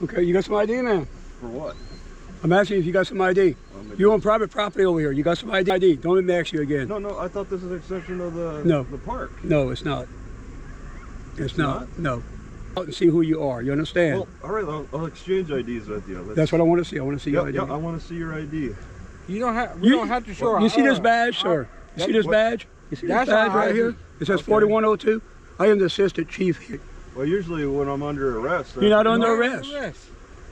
Okay, you got some ID, man? For what? I'm asking you if you got some ID. You own private property over here. You got some ID? Don't let me ask you again. No, I thought this is an extension of the park. No, it's not. It's not? No. Out and see who you are. You understand? Well, all right, I'll exchange IDs with you. That's what I want to see. I want to see your ID. Yeah, I want to see your ID. You don't have to show. You see this badge, sir? You see this badge? You see this badge right here? It says 4102. I am the assistant chief here. Well, usually when I'm under arrest. You're not under arrest.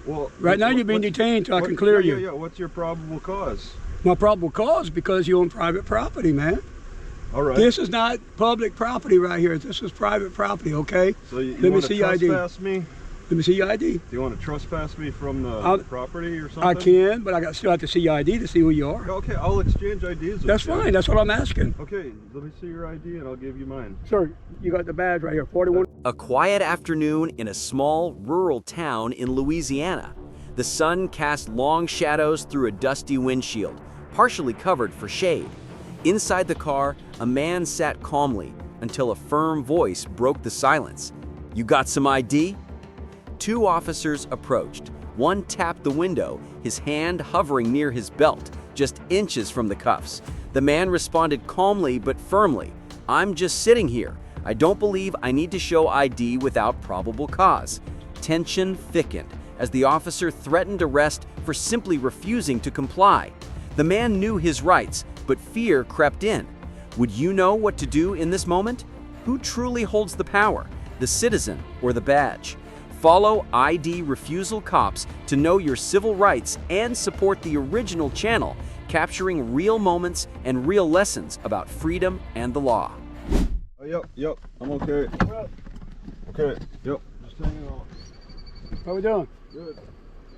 Well, right now you're being detained until I can clear you. Yeah. What's your probable cause? My probable cause is because you own private property, man. All right. This is not public property right here. This is private property, okay? So you want to trespass me? Let me see your ID. Do you want to trespass me from the property or something? I can, but I still have to see your ID to see who you are. Okay, I'll exchange IDs with you. That's fine. That's what I'm asking. Okay, let me see your ID and I'll give you mine. Sir, you got the badge right here, 41. A quiet afternoon in a small, rural town in Louisiana. The sun cast long shadows through a dusty windshield, partially covered for shade. Inside the car, a man sat calmly until a firm voice broke the silence. "You got some ID?" Two officers approached. One tapped the window, his hand hovering near his belt, just inches from the cuffs. The man responded calmly but firmly, "I'm just sitting here. I don't believe I need to show ID without probable cause." Tension thickened as the officer threatened arrest for simply refusing to comply. The man knew his rights, but fear crept in. Would you know what to do in this moment? Who truly holds the power, the citizen or the badge? Follow ID Refusal Cops to know your civil rights and support the original channel, capturing real moments and real lessons about freedom and the law. Oh, yep, I'm okay. Okay, yep, just hanging out. How we doing? Good.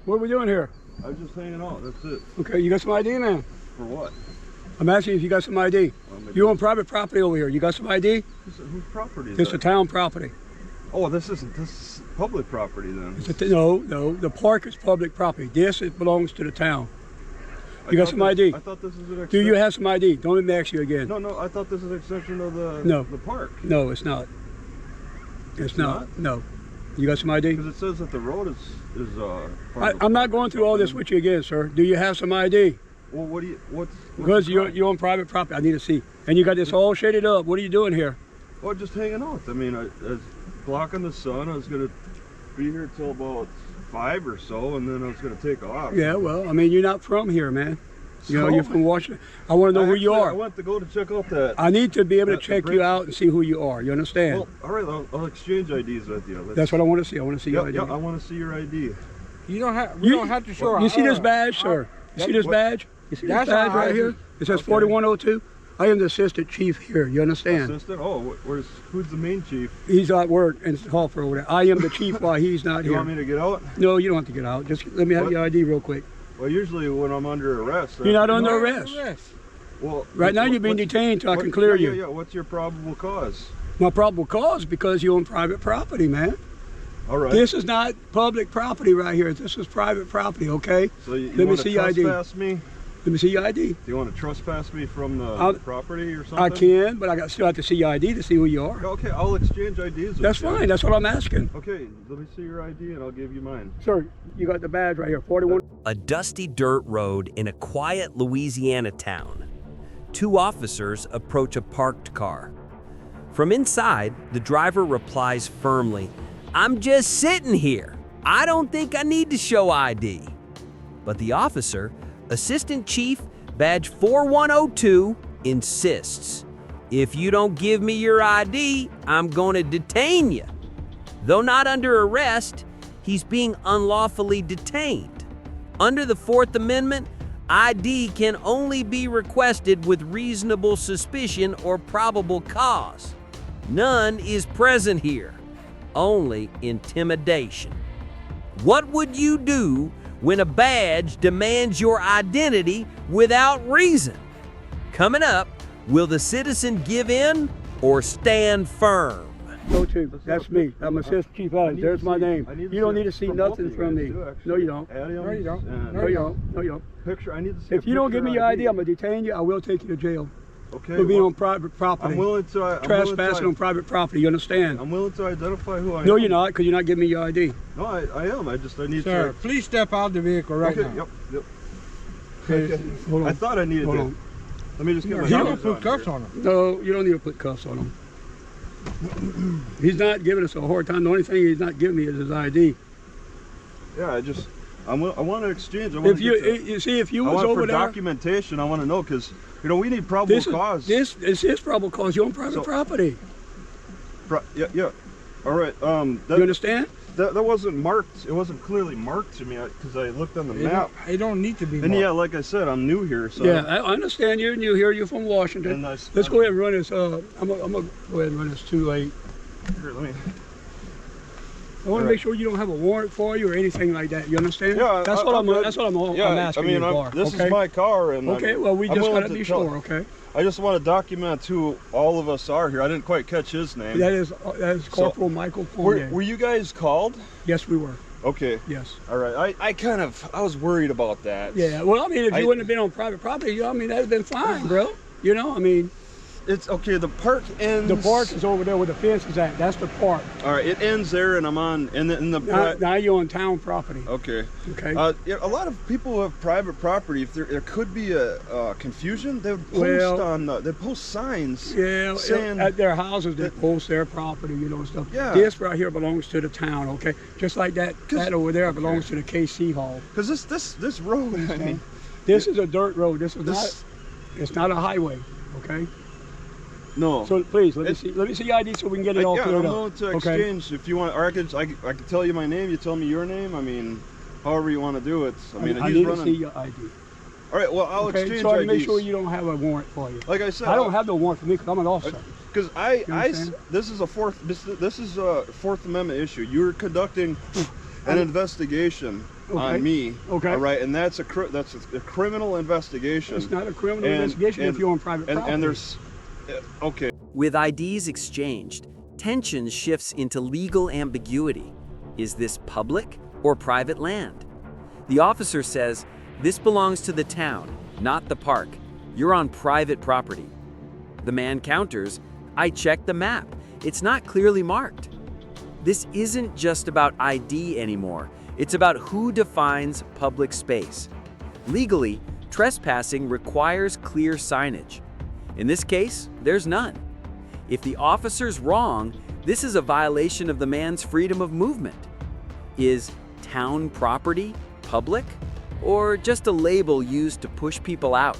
What are we doing here? I'm just hanging out, that's it. Okay, you got some ID, man? For what? I'm asking you if you got some ID. You own private property over here. You got some ID? Whose property is It's that? a town property. Oh, this is public property then? No, the park is public property. It belongs to the town. You got some ID? I thought this was an extension. Do you have some ID? Don't let me ask you again. No, I thought this was an extension of the park. No, it's not. It's not? No. You got some ID? Because it says that the road is I'm not going through all this with you again, sir. Do you have some ID? Well, Because you own private property. I need to see. And you got this all shaded up. What are you doing here? Oh, just hanging out. I mean, I was blocking the sun. I was going to be here till about 5 or so, and then I was going to take off. Yeah, well, I mean, you're not from here, man. You know, you're from Washington. I want to know who you are. I went to go to check out that. I need to be able to check you out and see who you are. You understand? Well, all right, I'll exchange IDs with you. That's what I want to see. I want to see your ID. Yeah, I want to see your ID. You don't have to show. You see this badge, sir? You see this badge? You see this badge right here? It says 4102. I am the assistant chief here. You understand? Assistant? Oh, who's the main chief? He's at work in Hoffer over there. I am the chief while he's not here. You want me to get out? No, you don't have to get out. Just let me have your ID real quick. Well, usually when I'm under arrest. You're not under arrest. Well, right now you're being detained until I can clear you. Yeah. What's your probable cause? My probable cause is because you own private property, man. All right. This is not public property right here. This is private property, okay? So you want to trespass me? Let me see your ID. Do you want to trespass me from the property or something? I can, but I still have to see your ID to see who you are. Okay, I'll exchange IDs with you. That's fine. That's what I'm asking. Okay, let me see your ID and I'll give you mine. Sir, you got the badge right here, 41. A dusty dirt road in a quiet Louisiana town. Two officers approach a parked car. From inside, the driver replies firmly, "I'm just sitting here. I don't think I need to show ID." But the officer, Assistant Chief, badge 4102, insists, "If you don't give me your ID, I'm going to detain you." Though not under arrest, he's being unlawfully detained. Under the Fourth Amendment, ID can only be requested with reasonable suspicion or probable cause. None is present here, only intimidation. What would you do when a badge demands your identity without reason? Coming up, will the citizen give in or stand firm? Go to. That's me. I'm Assistant Chief Adams. There's my name. You don't need to see nothing from me. No, you don't. No, you don't. No, you don't. No, you don't. Picture. I need to see. If you don't give me your ID, I'm gonna detain you. I will take you to jail. Okay. For being well, on private property. I'm willing to. Trespassing on private property. You understand? I'm willing to identify who I am. No, you're not, because you're not giving me your ID. No, I am. I need Sir, to. please step out of the vehicle right Okay. now. Yep. Okay. Hold on. I thought I needed Hold to. on. Let me just get my. You don't don't shoes put on cuffs here. on him. No, you don't need to put cuffs on him. He's not giving us a hard time. The only thing he's not giving me is his ID. Yeah, I want to exchange. I want If you see, if you I was want over for there, documentation. I want to know because we need probable cause. This is his probable cause. You're on private property. Yeah. All right. You understand? That wasn't marked. It wasn't clearly marked to me because I looked on the map. It don't need to be And marked. yeah, like I said, I'm new here. So Yeah, I understand you. And you here. You're from Washington. And Let's go ahead and run this. I'm gonna go ahead and run this 2-8. Here, let me. I want to make sure you don't have a warrant for you or anything like that. You understand? Yeah, That's what I'm asking you for. This okay? is my car, and Okay, well, we I'm just willing got to to be tell- sure, okay? I just want to document who all of us are here. I didn't quite catch his name. That is Corporal Michael Fournier. Were you guys called? Yes, we were. Okay. Yes. All right. I was worried about that. Yeah, well, I mean, if you wouldn't have been on private property, I mean, that'd have been fine, bro. You know, I mean, It's okay. The park ends. the park is over there where the fence is at. That's the park. All right. It ends there, and I'm on. And Now you're on town property. Okay. Okay. Yeah, a lot of people who have private property. If there could be a confusion, they would post they post signs. Yeah, saying at their houses they post their property, you know, and stuff. Yeah. This right here belongs to the town, okay? Just like that over there belongs to the KC Hall. because this road. I mean, This is a dirt road. This is not. It's not a highway, okay? no. So please let me see your ID so we can get it all Yeah, cleared I'm up. willing to Okay? exchange if you want. Or I could tell you my name. You tell me your name. I mean, however you want to do it. I mean, I he's need running. to see your ID. All right. Well, I'll Okay, exchange so I IDs. make sure you don't have a warrant for you. Like I said, I don't have no warrant for me because I'm an officer. Because understand? this is a Fourth Amendment issue. You're conducting an investigation on me. Okay. All right, and that's a criminal investigation. It's not a criminal And- investigation and- if you're on private property. And there's okay. With IDs exchanged, tension shifts into legal ambiguity. Is this public or private land? The officer says, "This belongs to the town, not the park. You're on private property." The man counters, "I checked the map. It's not clearly marked." This isn't just about ID anymore. It's about who defines public space. Legally, trespassing requires clear signage. In this case, there's none. If the officer's wrong, this is a violation of the man's freedom of movement. Is town property public, or just a label used to push people out?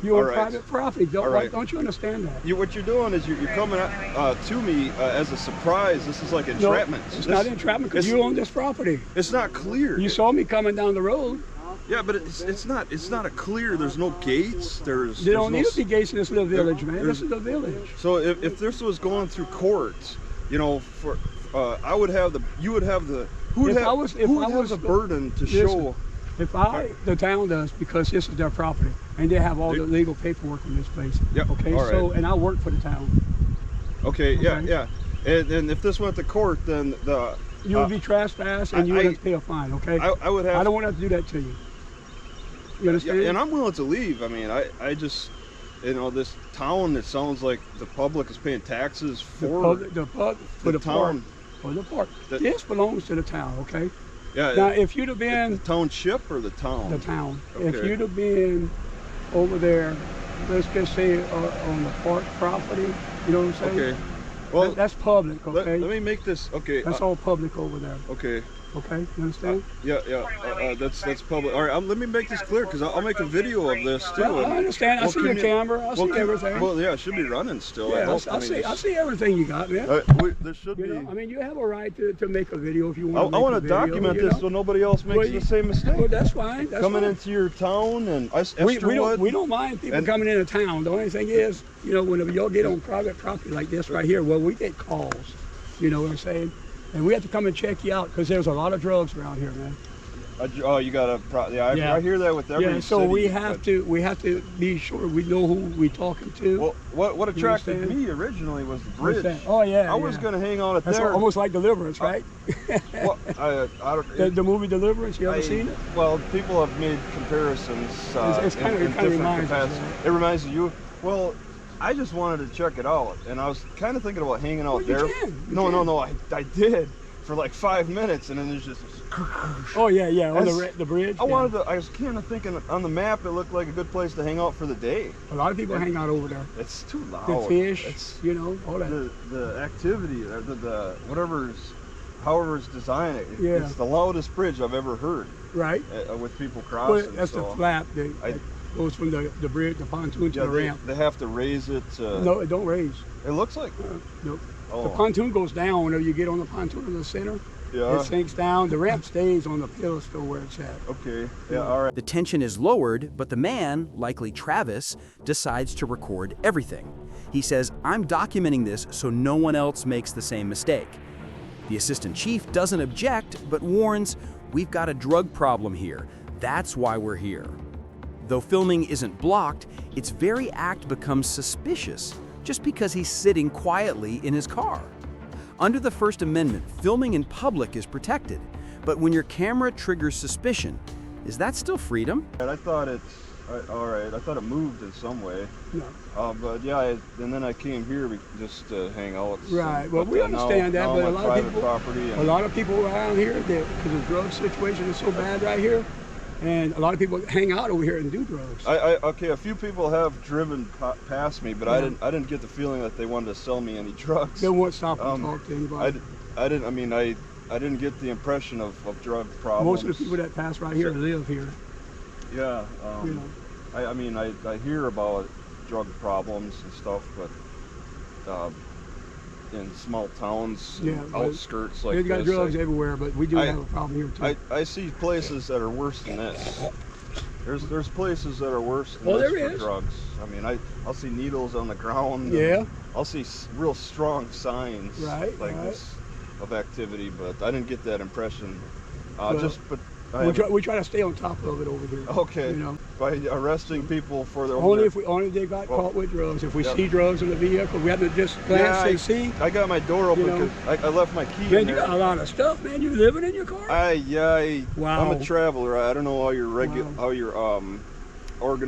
You're on All right. private property. All right. Don't you understand that? What you're doing is you're coming to me as a surprise. This is like entrapment. No, it's not entrapment because it's- you own this property. It's not clear. You saw me coming down the road. Yeah, but it's not a clear. There's no gates. There There's don't no need to be gates in this little village, man. there's- This is a village. So if this was going through court, for I would have who would have the burden to show. If the town does, because this is their property, and they have all the legal paperwork in this place. Yeah, Okay, all right. so, and I work for the town. Okay, Okay. yeah. And if this went to court, then You would be trespassed and you would have to pay a fine, okay? I would have. I don't want to have to do that to you. You understand? Yeah, and I'm willing to leave. I mean, I just, this town. It sounds like the public is paying taxes for the the park. town. For the park. That- This belongs to the town, okay? Yeah. Now, if you'd have been the township or the town. the town, if Okay. you'd have been over there, let's just say on the park property, you know what I'm saying? Okay. Well, That's public, okay? let me make this. Okay. That's all public over there, Okay. okay? You understand? Yeah. That's public. All right. Let me make this clear because I'll make a video of this too. Well, I understand. I Well, see can your you- camera. I see everything. Well, yeah, it should be running still. I Yeah, hope. I see everything you got, man. There should You be. know, I mean, you have a right to make a video if you I want to. want to document this so nobody else makes the same mistake. Well, that's fine. That's Coming fine. into your town and We don't mind people coming into town. The only thing is, whenever y'all get on private property like this right here, well, we get calls. You know what I'm saying? And we have to come and check you out because there's a lot of drugs around here, man. Oh, you got I hear that with every Yeah, so city, we have to be sure we know who we're talking to. Well, what attracted understand? me originally was the What's bridge. that? Oh yeah. I was going to hang on it That's there. almost like Deliverance, right? Well, I don't. the movie Deliverance. You ever seen it? Well, people have made comparisons. It's kind of in reminds different us, capacities. right? It reminds you. Well, I just wanted to check it out, and I was kind of thinking about hanging out Well, you there. can. You No, can. no, no, I did for like 5 minutes, and then there's just this. Oh yeah, yeah, on That's- the bridge. I wanted to. I was kind of thinking on the map, it looked like a good place to hang out for the day. A lot of people hang out over there. It's too loud. The fish, It's you know, all that. the activity, or the whatever's, however's designed it. Yeah. It's the loudest bridge I've ever heard Right. with people Well, crossing. that's so the flap that I- goes from the bridge, the pontoon to Yeah, the ramp. they have to raise it. No, it don't raise. It looks like. Nope. Oh. The pontoon goes down whenever you get on the pontoon in the center. Yeah. It sinks down. The ramp stays on the pedestal where it's at. Okay. Yeah. All right. The tension is lowered, but the man, likely Travis, decides to record everything. He says, "I'm documenting this so no one else makes the same mistake." The assistant chief doesn't object, but warns, "We've got a drug problem here. That's why we're here." Though filming isn't blocked, its very act becomes suspicious just because he's sitting quietly in his car. Under the First Amendment, filming in public is protected, but when your camera triggers suspicion, is that still freedom? And I thought all right. I thought it moved in some way. No. But yeah, and then I came here just to hang out. Right. Well, But, we understand that, now but I'm a on lot of private people, property. a And, lot of people around here, because the drug situation is so bad right here, and a lot of people hang out over here and do drugs. okay, a few people have driven past me, but Yeah. I didn't get the feeling that they wanted to sell me any drugs. They won't stop and talk to anybody. I didn't get the impression of drug problems. Most of the people that pass right here live here. Yeah. You know. I hear about drug problems and stuff, but in small towns, Yeah, but outskirts like They've got this, drugs everywhere, but we do have a problem here too. I see places that are worse than this. There's places that are worse than Well, this there for is. drugs. I mean, I'll see needles on the ground. Yeah. And I'll see real strong signs Right, like right. this of activity, but I didn't get that impression. Well, I we try to stay on top of it over here. Okay. You know, By arresting people for their only if they got caught with drugs. If we see drugs in the vehicle, we have to just glance and see. I got my door open You know. because I left my key Man, in you there. got a lot of stuff, man. You living in your car? Wow. I'm a traveler. I don't know how your Wow. how your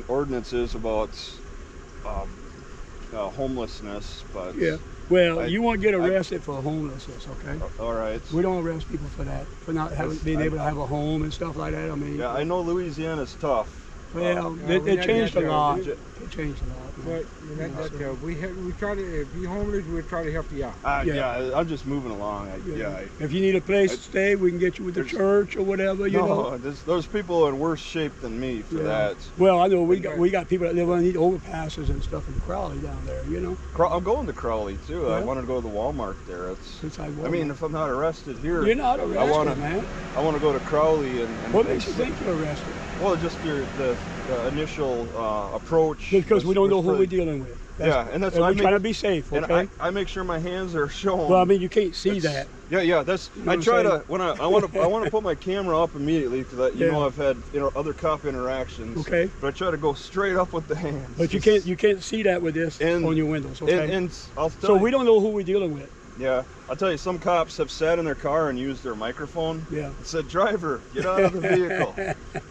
ordinance is about homelessness, but Yeah. Well, I- you won't get arrested for homelessness, okay? all right. We don't arrest people for that, for not being able to have a home and stuff like that. I mean, Yeah, I know Louisiana's tough. well, Yeah, they changed a yeah, lot. yeah. They changed a lot. But we're not that tough. We try to, if you're homeless, we'll try to help you out. Yeah. I'm just moving along. If you need a place to stay, we can get you with the There's- church or whatever, you know. No, there's people in worse shape than me for Yeah. that. Well, I know we got people that live underneath overpasses and stuff in Crowley down there, you know. I'm going to Crowley too. I Yeah. want to go to the Walmart there. Since I I mean, if I'm not arrested here, you're not arrested, I want to. man. I want to go to Crowley and What makes you think you're arrested? Well, just the initial approach. Because we don't know who really- we're dealing with. Yeah, and that's we're I trying to make, be safe, and okay? I make sure my hands are shown. Well, I mean, you can't see that. Yeah. That's You know I what try I'm to saying? when I want to put my camera up immediately because you Yeah. know I've had other cop interactions. Okay. But I try to go straight up with the hands. But you can't see that with this And- on your windows, okay? And I'll tell So you, we don't know who we're dealing with. Yeah, I'll tell you, some cops have sat in their car and used their microphone. Yeah. And said, "Driver, get out of the vehicle."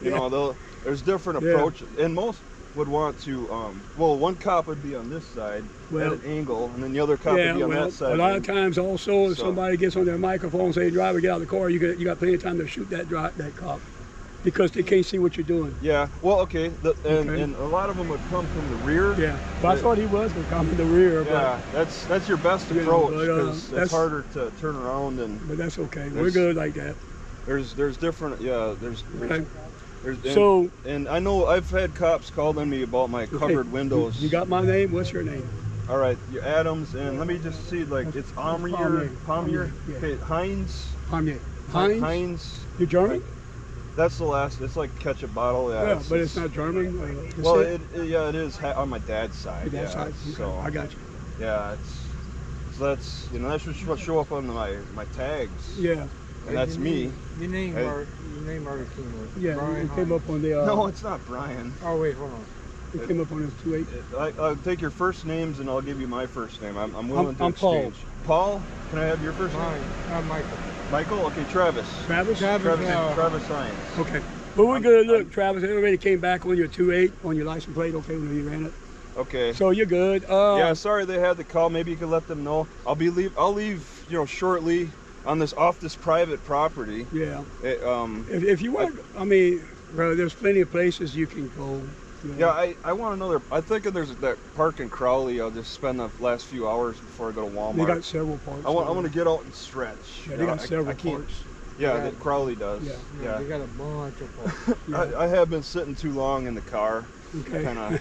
You know, there's different Yeah. approaches, and most would want to. Well, one cop would be on this side at an angle, and then the other cop would be on that side. a lot of times also, if So- somebody gets on their microphone and say, "Driver, get out of the car," you got plenty of time to shoot that cop because they can't see what you're doing. Yeah. Well, okay. Okay. And a lot of them would come from the rear. Yeah. But I thought he was going to come in the rear, Yeah, that's your best You know, approach but, because that's- it's harder to turn around and but that's okay. We're There's- good like that. there's different there's Okay. and, So- and I know I've had cops call on me about my covered windows. You got my name? What's your name? All right, your Adams, and let me just see, like, it's Pommier, Yeah. okay, Heinz, Heinz. Heinz, You German? that's the last, it's like ketchup bottle, Yeah, but it's not German. It's well, it? it is on my dad's side, Your dad's yeah, side? Okay, so, I got you. yeah, so that's, that should show up on my tags, Yeah. and that's me. Your name Hey. already came with. Yeah, Brian it came Hines. up on the. No, it's not Brian. Oh wait, hold on. It came up on his 2-8. I'll take your first names and I'll give you my first name. I'm willing to I'm Paul. exchange. Paul, can I have your first name? Mine, Michael. Michael? Okay, Travis. Travis? Travis Hines. Okay. But we're good. Look, Travis, everybody came back on your 2-8 on your license plate. Okay, when you ran it. Okay. So you're good. Yeah, sorry they had to call. Maybe you could let them know. I'll leave, you know, shortly on off this private property. Yeah. If you want, I mean, bro, there's plenty of places you can go. You know. Yeah, I want another. I think there's that park in Crowley. I'll just spend the last few hours before I go to Walmart. They got several parks. I want to get out and stretch. Yeah, they got several parks. Yeah, Crowley does. Yeah, they got a bunch of parks. I have been sitting too long in the car. Okay. Kinda,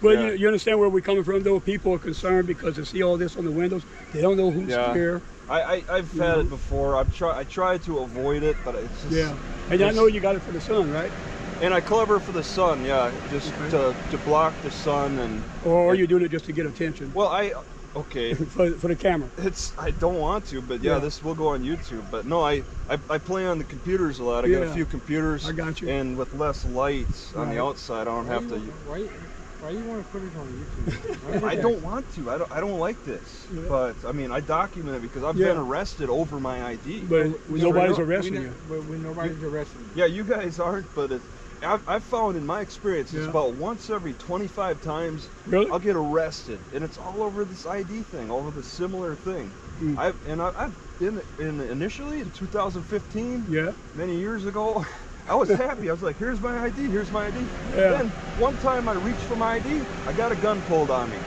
well, yeah. you understand where we're coming from, though? People are concerned because they see all this on the windows. They don't know who's here. I've had it before. I try to avoid it, but it's just... Yeah. And I know you got it for the sun, right? And I cover for the sun, yeah, just to block the sun and... Or you're doing it just to get attention? Well, okay. for the camera. I don't want to, but yeah, this will go on YouTube. But no, I play on the computers a lot. I got a few computers. I got you. And with less lights on the outside, I don't have to... Why you want to put it on YouTube? I don't want to. I don't like this. Yeah. But I mean, I document it because I've been arrested over my ID. But nobody's arresting you. But nobody's arresting you. Yeah, you guys aren't, but I've found in my experience it's about once every 25 times I'll get arrested, and it's all over this ID thing, all over the similar thing. I've been initially in 2015, many years ago. I was happy. I was like, here's my ID, here's my ID. Yeah. Then one time I reached for my ID, I got a gun pulled on me.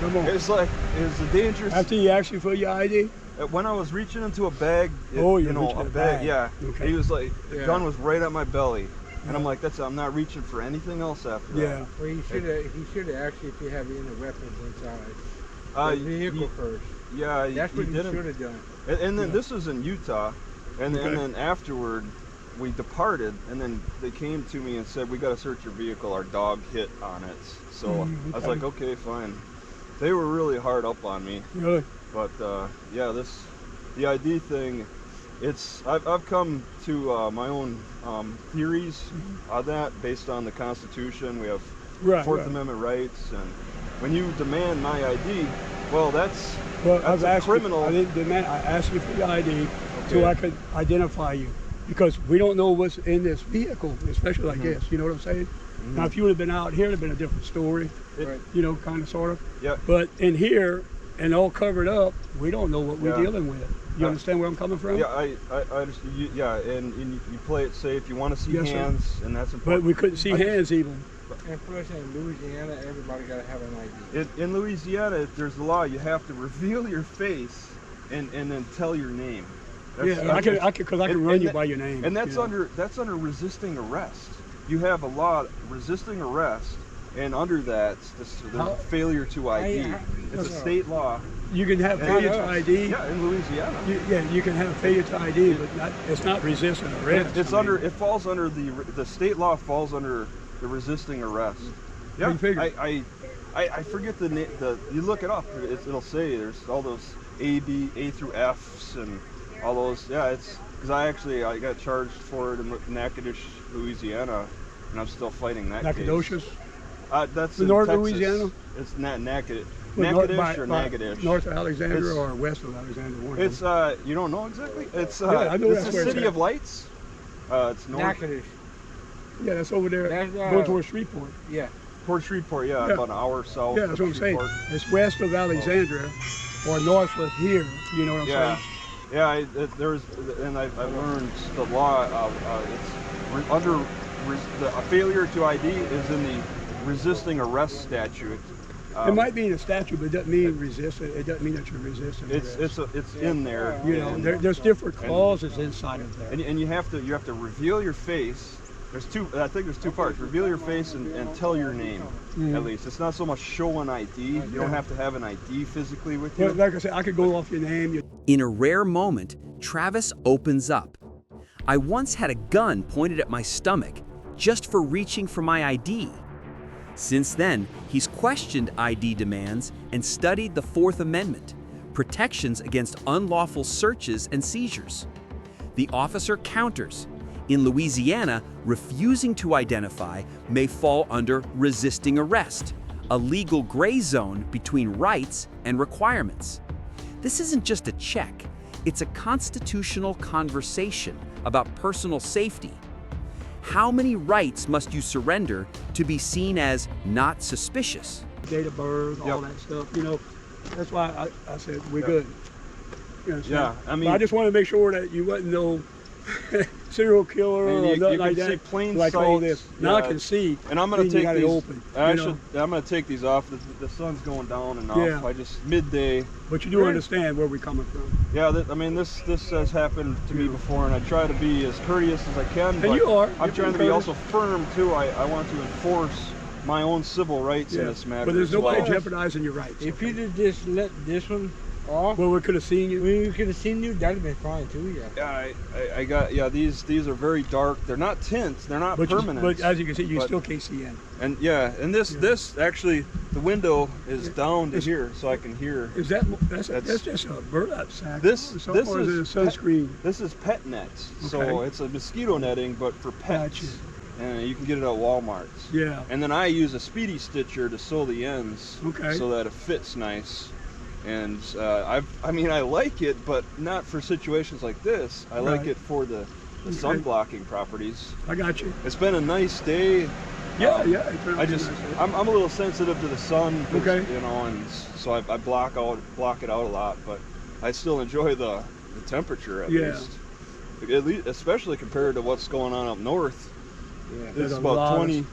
Come on. It's like, it's a dangerous... After you asked you for your ID? When I was reaching into a bag, a bag, yeah. Okay. He was like, the gun was right at my belly. And I'm like, I'm not reaching for anything else after that. Yeah. Well, he should have asked you if you have any weapons inside. The vehicle first. Yeah, that's what he should have done. And then this was in Utah, and then afterward, we departed, and then they came to me and said, we got to search your vehicle. Our dog hit on it. So I was like, okay, fine. They were really hard up on me. Really? But yeah, the ID thing, I've come to my own theories on that based on the Constitution. We have Fourth Amendment rights, and when you demand my ID, well, that's a criminal. I didn't demand. I asked you for your ID so I could identify you, because we don't know what's in this vehicle, especially like this. You know what I'm saying? Now, if you would have been out here, it'd have been a different story. You know, kind of, sort of. Yeah. But in here, and all covered up, we don't know what we're dealing with. You understand where I'm coming from? Yeah, I understand. And you play it safe. You want to see hands, and that's important. But we couldn't see hands even. And plus, in Louisiana, everybody got to have an ID. In Louisiana, there's a law. You have to reveal your face and then tell your name. I can run you by your name. And that's under resisting arrest. You have a law resisting arrest, and under that, the failure to ID. It's a state law. You can have failure to ID. Yeah, in Louisiana. You can have failure to ID, but it's not resisting arrest. It falls under the state law falls under the resisting arrest. Yeah, I forget the name. You look it up. It'll say there's all those A through Fs and all those. Yeah, it's because I got charged for it in Natchitoches, Louisiana, and I'm still fighting that Nacogdoches? case. That's in North Texas. Louisiana. It's Natchitoches. Natchitoches or Natchitoches? North of Alexandria or west of Alexandria? It's you don't know exactly. It's I know it's the City of Lights. It's north. Natchitoches. Yeah, that's over there. Going towards Shreveport. Yeah. Towards Shreveport, about an hour south. Yeah, that's what I'm saying. It's west of Alexandria or north of here. You know what I'm saying? Yeah, I've learned the law. It's under a failure to ID is in the resisting arrest statute. It might be in the statute, but it doesn't mean resist. It doesn't mean that you're resisting. It's in there. You know, there's different clauses inside of there. And you have to reveal your face. I think there's two parts. Reveal your face and tell your name, at least. It's not so much show an ID. You don't have to have an ID physically with you. Well, like I said, I could go off your name. In a rare moment, Travis opens up. I once had a gun pointed at my stomach just for reaching for my ID. Since then, he's questioned ID demands and studied the Fourth Amendment, protections against unlawful searches and seizures. The officer counters. In Louisiana, refusing to identify may fall under resisting arrest, a legal gray zone between rights and requirements. This isn't just a check, it's a constitutional conversation about personal safety. How many rights must you surrender to be seen as not suspicious? date of birth, all that stuff. You know, that's why I said we're good. You understand? Yeah, I mean, but I just want to make sure that you wasn't no serial killer or nothing like that. Plain like sight. all this. Now I can see. And I'm gonna take these. Open, I'm gonna take these off. The sun's going down and off. Yeah. I just midday. But you do understand where we're coming from. Yeah, I mean this has happened to me before, and I try to be as courteous as I can. And but you are. I'm trying to be also firm too. I want to enforce my own civil rights in this matter. But there's nobody jeopardizing your rights. If you'd have just let this one off, well, we could have seen you. We could have seen you. That'd have been fine too. Yeah. I got these are very dark. They're not tints. They're not permanent. But as you can see, you still can't see in. And this actually the window is down to here, so I can hear. Is that's just a burlap sack? This is sunscreen. This is pet nets. Okay. So it's a mosquito netting, but for pets. Gotcha. And you can get it at Walmart's. Yeah. And then I use a speedy stitcher to sew the ends, so that it fits nice. And I mean I like it, but not for situations like this. I like it for the sun blocking properties. I got you. It's been a nice day. Yeah. I'm a little sensitive to the sun. Okay. You know, and so I block it out a lot, but I still enjoy the temperature at least, especially compared to what's going on up north. Yeah, it's about 20,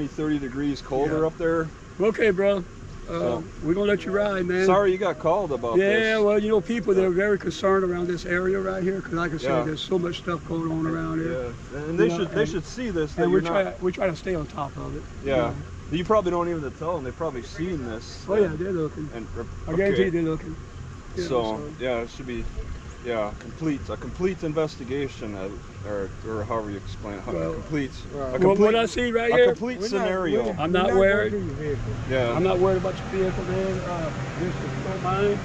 30 degrees colder up there. Okay, bro. We're gonna let you ride, man. Sorry you got called about this. Yeah, well, you know, people they're very concerned around this area right here because, like I said, there's so much stuff going on around here. Yeah, and they should see this. And we try to stay on top of it. Yeah, you probably don't even have to tell them. They've probably seen this. Oh yeah, they're looking. And I guarantee they're looking. So yeah, it should be a complete investigation, or however you explain it. What I see right here, a complete scenario. I'm not worried. Yeah. I'm not worried about your vehicle, man. Just if you don't mind,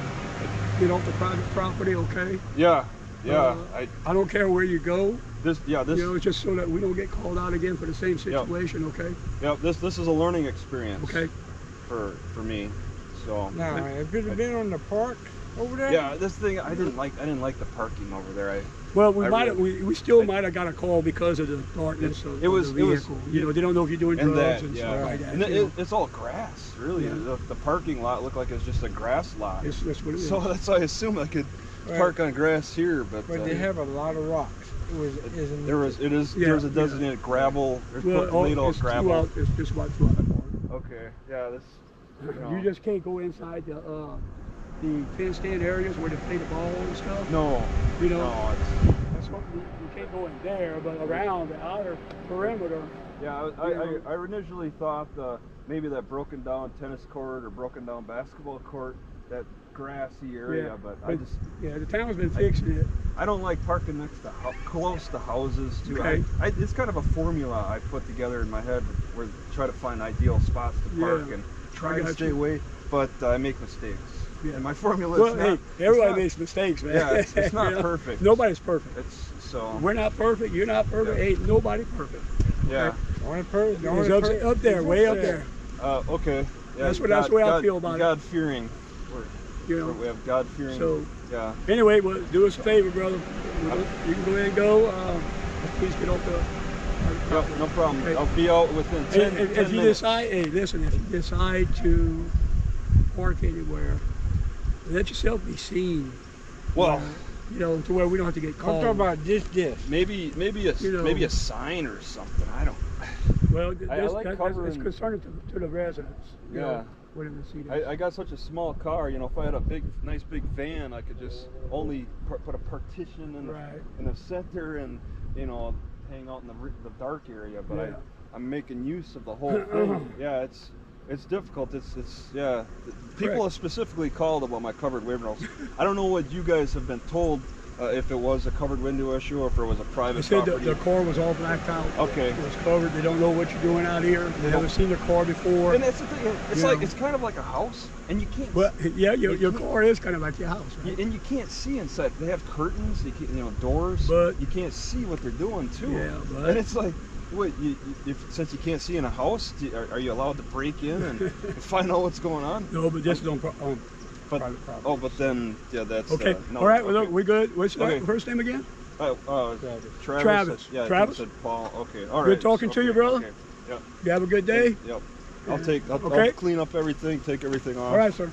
get off the private property, okay? Yeah. I don't care where you go. This. You know, it's just so that we don't get called out again for the same situation, okay? Yeah. This is a learning experience. Okay. For me, so. Now, if it had been on the park over there. Yeah, this thing I didn't like the parking over there. We still might have got a call because of the darkness of the vehicle. You know, they don't know if you're doing drugs and stuff like that. And it's all grass, really. Yeah. The parking lot looked like it's just a grass lot. That's what it is. So that's why I assumed I could park on grass here, but they have a lot of rocks. There's a designated gravel. There's gravel. It's just about 12 hours. Okay. Yeah. This. You just can't go inside the fenced-in areas where they play the ball and stuff. No. You know. No, that's what you can't go in there, but around the outer perimeter. Yeah, I initially thought maybe that broken down tennis court or broken down basketball court, that grassy area, but the town's been fixing it. I don't like parking next to close to houses too. Okay. It's kind of a formula I put together in my head where try to find ideal spots to park and try to stay away, but I make mistakes. Yeah. And my formula is everybody makes mistakes, man. Yeah, it's not perfect. Nobody's perfect. We're not perfect. You're not perfect. Ain't nobody perfect. Yeah. Only perfect. Up there, way up there. Okay. Yeah, that's the way I feel about it. God-fearing. You know, we have God-fearing. So yeah. Anyway, well, do us a favor, brother. You can go ahead and go. Please get off the. No problem. Okay. I'll be out within 10 minutes. If you decide, if you decide to park anywhere, let yourself be seen. Well, you know, to where we don't have to get called. I'm talking about this. Maybe a sign or something. I don't. Well, it's concerning to the residents. You know, I got such a small car. You know, if I had a nice big van, I could just only put a partition in the center and hang out in the dark area. But I'm making use of the whole thing. Yeah, it's difficult. People have specifically called about my covered windows. I don't know what you guys have been told, if it was a covered window issue or if it was a private property. They said the car was all blacked out. Okay. It was covered. They don't know what you're doing out here. They haven't seen the car before. And that's the thing. It's kind of like a house, and you can't. Well, yeah, your car is kind of like your house, right? And you can't see inside. They have curtains, doors, but you can't see what they're doing too. Yeah, but and it's like. Wait, since you can't see in a house, are you allowed to break in and find out what's going on? No, but this is on private property. Oh, but then, that's... Okay, all right, well, look, we're good. What's your first name again? Travis. Yeah, Travis? Paul, okay, all right. Good talking to you, brother. Okay. Yep. You have a good day? Yep. I'll Okay. clean up everything, take everything off. All right, sir.